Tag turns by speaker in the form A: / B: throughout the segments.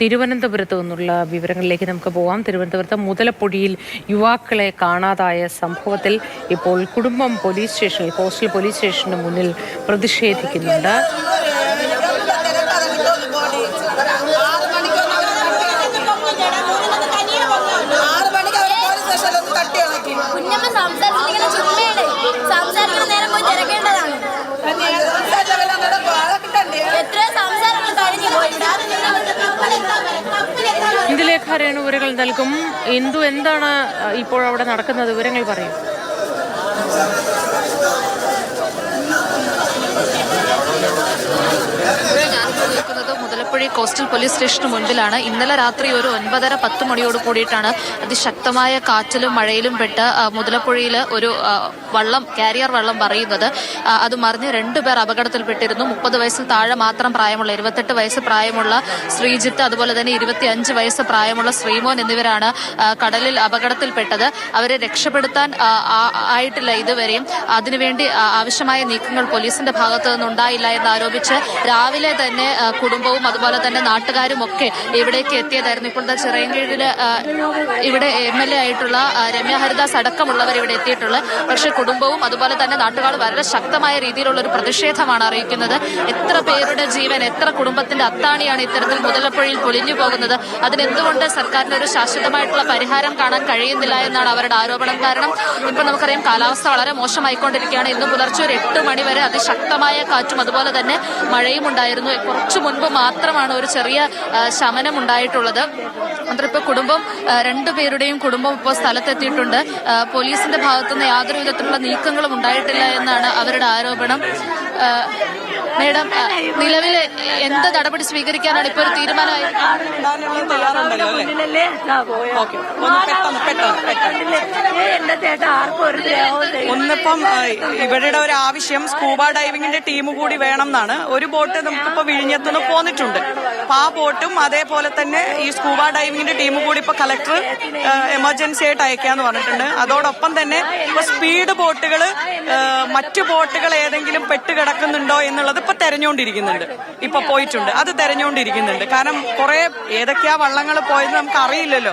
A: തിരുവനന്തപുരത്ത് നിന്നുള്ള വിവരങ്ങളിലേക്ക് നമുക്ക് പോകാം. തിരുവനന്തപുരത്ത് മുതലപ്പൊടിയിൽ യുവാക്കളെ കാണാതായ സംഭവത്തിൽ ഇപ്പോൾ കുടുംബം പോലീസ് സ്റ്റേഷനിൽ കോസ്റ്റൽ പോലീസ് സ്റ്റേഷന് മുന്നിൽ പ്രതിഷേധിക്കുന്നുണ്ട്. ഇന്ദുലേഖ രേണു വിവരങ്ങൾ നൽകും. എന്താണ് ഇപ്പോൾ അവിടെ നടക്കുന്നത്? വിവരങ്ങൾ പറയും.
B: മുതലപ്പൊഴി കോസ്റ്റൽ പോലീസ് സ്റ്റേഷന് മുൻപിലാണ്. ഇന്നലെ രാത്രി ഒരു 9:30-10 മണിയോട് കൂടിയിട്ടാണ് അതിശക്തമായ കാറ്റിലും മഴയിലും പെട്ട് മുതലപ്പൊഴിയിൽ ഒരു കാരിയർ വള്ളം പറയുന്നത്. അത് മറിഞ്ഞ് 2 പേർ അപകടത്തിൽപ്പെട്ടിരുന്നു. 30 വയസ്സിൽ താഴെ മാത്രം പ്രായമുള്ള 28 വയസ്സ് പ്രായമുള്ള ശ്രീജിത്ത്, അതുപോലെ തന്നെ 25 വയസ്സ് പ്രായമുള്ള ശ്രീമോൻ എന്നിവരാണ് കടലിൽ അപകടത്തിൽപ്പെട്ടത്. അവരെ രക്ഷപ്പെടുത്താൻ ആയിട്ടില്ല ഇതുവരെയും. അതിനുവേണ്ടി ആവശ്യമായ നീക്കങ്ങൾ പോലീസിന്റെ ഭാഗത്തു നിന്നുണ്ടായില്ല എന്നാരോപിച്ച് രാവിലെ തന്നെ കുടുംബവും അതുപോലെ തന്നെ നാട്ടുകാരും ഒക്കെ ഇവിടേക്ക് എത്തിയതായിരുന്നു. ഇപ്പോഴത്തെ ചിറയൻകീഴില് ഇവിടെ MLA ആയിട്ടുള്ള രമ്യ ഹരിദാസ് അടക്കമുള്ളവർ ഇവിടെ എത്തിയിട്ടുള്ളത്. പക്ഷെ കുടുംബവും അതുപോലെ തന്നെ നാട്ടുകാരും വളരെ ശക്തമായ രീതിയിലുള്ള ഒരു പ്രതിഷേധമാണ് അറിയിക്കുന്നത്. എത്ര പേരുടെ ജീവൻ, എത്ര കുടുംബത്തിന്റെ അത്താണിയാണ് ഇത്തരത്തിൽ മുതലപ്പൊഴിയിൽ പൊലിഞ്ഞു പോകുന്നത്. അതിനെന്തുകൊണ്ട് സർക്കാരിന് ഒരു ശാശ്വതമായിട്ടുള്ള പരിഹാരം കാണാൻ കഴിയുന്നില്ല എന്നാണ് അവരുടെ ആരോപണം. കാരണം ഇപ്പൊ നമുക്കറിയാം, കാലാവസ്ഥ വളരെ മോശമായിക്കൊണ്ടിരിക്കുകയാണ്. ഇന്ന് പുലർച്ചെ ഒരു 8 മണി വരെ അതിശക്തമായ കാറ്റും അതുപോലെ തന്നെ മഴയും ഉണ്ടായിരുന്നു. കുറച്ചു മുൻപ് മാത്രമാണ് ഒരു ചെറിയ ശമനം ഉണ്ടായിട്ടുള്ളത്. ഇപ്പൊ കുടുംബം 2 പേരുടെയും കുടുംബം ഇപ്പോൾ സ്ഥലത്തെത്തിയിട്ടുണ്ട്. പോലീസിന്റെ ഭാഗത്തുനിന്ന് യാതൊരു വിധത്തിലുള്ള നീക്കങ്ങളും ഉണ്ടായിട്ടില്ല എന്നാണ് അവരുടെ ആരോപണം. മേഡം, നിലവിൽ എന്ത് നടപടി സ്വീകരിക്കാനാണ് ഇപ്പോൾ ഒരു തീരുമാനമായി?
C: ഒന്നിപ്പം ഇവരുടെ ഒരു ആവശ്യം സ്കൂബ ഡൈവിംഗിന്റെ ടീം കൂടി വേണം എന്നാണ്. ഒരു ബോട്ട് നമുക്കിപ്പോ വിഴിഞ്ഞത്തുനിന്ന് പോന്നിട്ടുണ്ട്. അപ്പൊ ആ ബോട്ടും അതേപോലെ തന്നെ ഈ സ്കൂബ ഡൈവിംഗിന്റെ ടീം കൂടി ഇപ്പൊ കളക്ടർ എമർജൻസി ആയിട്ട് അയക്കാന്ന് പറഞ്ഞിട്ടുണ്ട്. അതോടൊപ്പം തന്നെ ഇപ്പൊ സ്പീഡ് ബോട്ടുകൾ മറ്റു ബോട്ടുകൾ ഏതെങ്കിലും പെട്ടുകിടക്കുന്നുണ്ടോ എന്നുള്ളത് ഇപ്പൊ തെരഞ്ഞുകൊണ്ടിരിക്കുന്നുണ്ട്. ഇപ്പൊ പോയിട്ടുണ്ട്, അത് തെരഞ്ഞുകൊണ്ടിരിക്കുന്നുണ്ട്. കാരണം കുറെ ഏതൊക്കെയാ വള്ളങ്ങൾ പോയത് നമുക്ക് അറിയില്ലല്ലോ,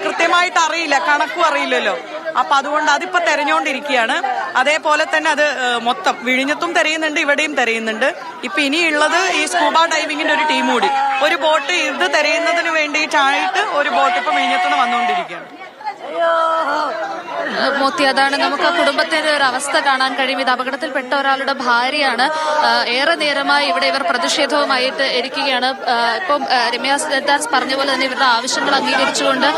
C: കൃത്യമായിട്ട് അറിയില്ല, കണക്കും അറിയില്ലല്ലോ. അപ്പൊ അതുകൊണ്ട് അതിപ്പോ തെരഞ്ഞുകൊണ്ടിരിക്കുകയാണ്. അതേപോലെ തന്നെ അത് മൊത്തം വിഴിഞ്ഞത്തും തെരയുന്നുണ്ട്, ഇവിടെയും തെരയുന്നുണ്ട്. ഇപ്പൊ ഇനിയുള്ളത് ഈ സ്കൂബ ഡൈവിംഗിന്റെ ഒരു ടീം കൂടി, ഒരു ബോട്ട് ഇത് തെരയുന്നതിന് വേണ്ടിയിട്ടായിട്ട് ഒരു ബോട്ട് ഇപ്പൊ വിഴിഞ്ഞത്തുനിന്ന് വന്നുകൊണ്ടിരിക്കുകയാണ്.
B: മോത്തി, അതാണ് നമുക്ക് ആ കുടുംബത്തിന്റെ ഒരു അവസ്ഥ കാണാൻ കഴിയും. ഇത് അപകടത്തിൽപ്പെട്ട ഒരാളുടെ ഭാര്യയാണ്. ഏറെ നേരമായി ഇവിടെ ഇവർ പ്രതിഷേധവുമായിട്ട് ഇരിക്കുകയാണ്. ഇപ്പം രമ്യ ഹരിദാസ് പറഞ്ഞ പോലെ തന്നെ ഇവരുടെ ആവശ്യങ്ങൾ അംഗീകരിച്ചുകൊണ്ട്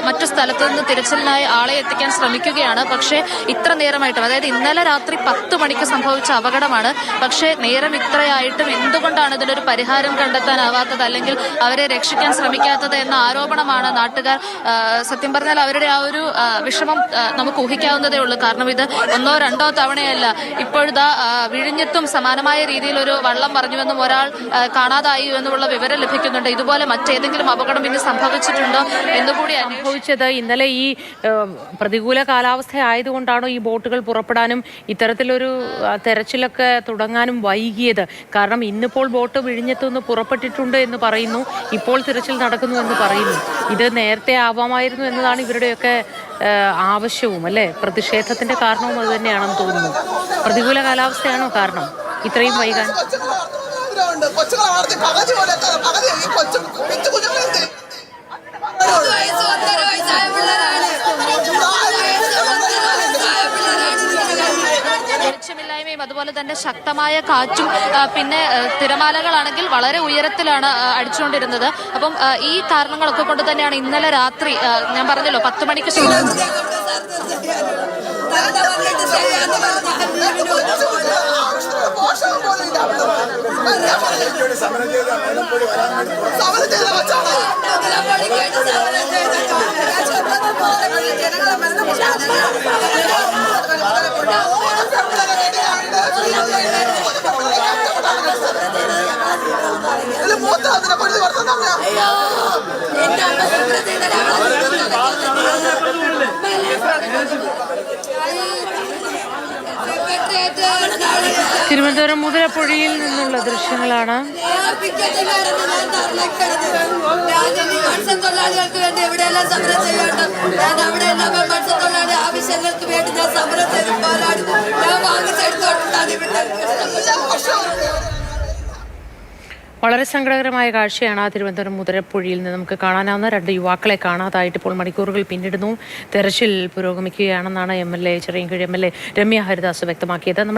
B: മറ്റു സ്ഥലത്തു നിന്ന് തിരച്ചിലിനായി ആളെ എത്തിക്കാൻ ശ്രമിക്കുകയാണ്. പക്ഷേ ഇത്ര നേരമായിട്ടും, അതായത് ഇന്നലെ രാത്രി 10 മണിക്ക് സംഭവിച്ച അപകടമാണ്. പക്ഷേ നേരം ഇത്രയായിട്ടും എന്തുകൊണ്ടാണ് ഇതിനൊരു പരിഹാരം കണ്ടെത്താനാവാത്തത്, അല്ലെങ്കിൽ അവരെ രക്ഷിക്കാൻ ശ്രമിക്കാത്തത് എന്ന ആരോപണമാണ് നാട്ടുകാർ. സത്യം പറഞ്ഞാൽ അവരുടെ ആ ഒരു വിഷമം നമുക്ക് ഊഹിക്കാവുന്നതേ ഉള്ളൂ. കാരണം ഇത് 1-2 തവണയല്ല. ഇപ്പോഴത്തെ വിഴിഞ്ഞത്തും സമാനമായ രീതിയിൽ ഒരു വള്ളം മറിഞ്ഞുവെന്നും ഒരാൾ കാണാതായി എന്നുമുള്ള വിവരം ലഭിക്കുന്നുണ്ട്. ഇതുപോലെ മറ്റേതെങ്കിലും അപകടം ഇനി സംഭവിച്ചിട്ടുണ്ടോ എന്നുകൂടി
A: അനുഭവിച്ചത്. ഇന്നലെ ഈ പ്രതികൂല കാലാവസ്ഥ ആയതുകൊണ്ടാണോ ഈ ബോട്ടുകൾ പുറപ്പെടാനും ഇത്തരത്തിലൊരു തെരച്ചിലൊക്കെ തുടങ്ങാനും വൈകിയത്? കാരണം ഇന്നിപ്പോൾ ബോട്ട് വിഴിഞ്ഞത്തുനിന്ന് പുറപ്പെട്ടിട്ടുണ്ട് എന്ന് പറയുന്നു, ഇപ്പോൾ തിരച്ചിൽ നടക്കുന്നു എന്ന് പറയുന്നു. ഇത് നേരത്തെ ആവാമായിരുന്നു എന്നതാണ് ഇവരുടെയൊക്കെ ആവശ്യവും, അല്ലേ? പ്രതിഷേധത്തിന്റെ കാരണവും അത് തന്നെയാണെന്ന് തോന്നുന്നു. പ്രതികൂല കാലാവസ്ഥയാണോ കാരണം ഇത്രയും വൈകാൻ?
B: വെളിച്ചമില്ലായ്മയും അതുപോലെ തന്നെ ശക്തമായ കാറ്റും പിന്നെ തിരമാലകളാണെങ്കിൽ വളരെ ഉയരത്തിലാണ് അടിച്ചുകൊണ്ടിരുന്നത്. അപ്പം ഈ കാരണങ്ങളൊക്കെ കൊണ്ട് തന്നെയാണ് ഇന്നലെ രാത്രി ഞാൻ പറഞ്ഞല്ലോ 10 മണിക്ക് ശേഷം
A: തിരുവനന്തപുരം മുതലപ്പുഴയിൽ നിന്നുള്ള ദൃശ്യങ്ങളാണ്.
D: മത്സ്യത്തൊഴിലാളികൾക്ക് വേണ്ടി എവിടെയെല്ലാം സമരം ചെയ്യണം, ഞാൻ അവിടെയെല്ലാം മത്സ്യത്തൊഴിലാളി ആവശ്യങ്ങൾക്ക് വേണ്ടി ഞാൻ സമരം ചെയ്ത് പോരാടി ഞാൻ വാങ്ങിച്ചെടുത്തോണ്ടാണ് ഇവിടെ.
A: വളരെ സങ്കടകരമായ കാഴ്ചയാണ് ആ തിരുവനന്തപുരം മുതലപ്പുഴയിൽ നിന്ന് നമുക്ക് കാണാനാവുന്ന. 2 യുവാക്കളെ കാണാതായിട്ട് ഇപ്പോൾ മണിക്കൂറുകൾ പിന്നിടുന്നു. തെരച്ചിൽ പുരോഗമിക്കുകയാണെന്നാണ് MLA ചിറയൻകീഴ് MLA രമ്യ ഹരിദാസ് വ്യക്തമാക്കിയത്.